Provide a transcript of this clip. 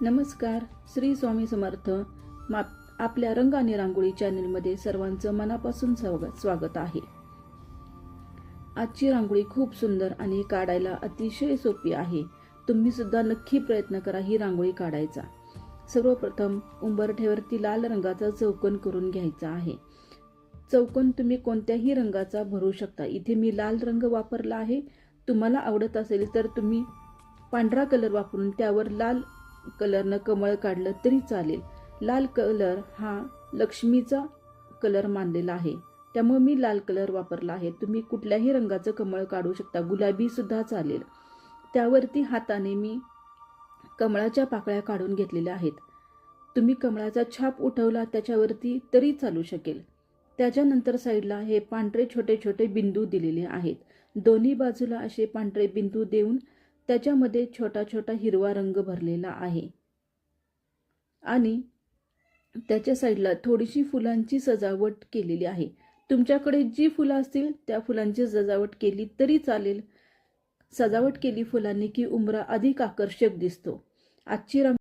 नमस्कार. श्री स्वामी समर्थ. आपल्या रंग आणि रांगोळी चॅनलमध्ये सर्वांचं मनापासून स्वागत आहे. आजची रांगोळी खूप सुंदर आणि काढायला अतिशय सोपी आहे. तुम्ही सुद्धा नक्की प्रयत्न करा ही रांगोळी काढायचा. सर्वप्रथम उंबरठ्यावरती लाल रंगाचा चौकोन करून घ्यायचा आहे. चौकोन तुम्ही कोणत्याही रंगाचा भरू शकता. इथे मी लाल रंग वापरला आहे. तुम्हाला आवडत असेल तर तुम्ही पांढरा कलर वापरून त्यावर लाल कलरनं कमळ काढलं तरी चालेल. लाल कलर हा लक्ष्मीचा कलर मानलेला आहे, त्यामुळे मी लाल कलर वापरला आहे. तुम्ही कुठल्याही रंगाचं कमळ काढू शकता, गुलाबी सुद्धा चालेल. त्यावरती हाताने मी कमळाच्या पाकळ्या काढून घेतलेल्या आहेत. तुम्ही कमळाचा छाप उठवला त्याच्यावरती तरी चालू शकेल. त्याच्यानंतर साईडला हे पांढरे छोटे छोटे बिंदू दिलेले आहेत. दोन्ही बाजूला असे पांढरे बिंदू देऊन त्याच्यामध्ये छोटा छोटा हिरवा रंग भरलेला आहे आणि त्याच्या साईडला थोडीशी फुलांची सजावट केलेली आहे. तुमच्याकडे जी फुलं असतील त्या फुलांची सजावट केली तरी चालेल. सजावट केली फुलांनी की उंबरा अधिक आकर्षक दिसतो. आजची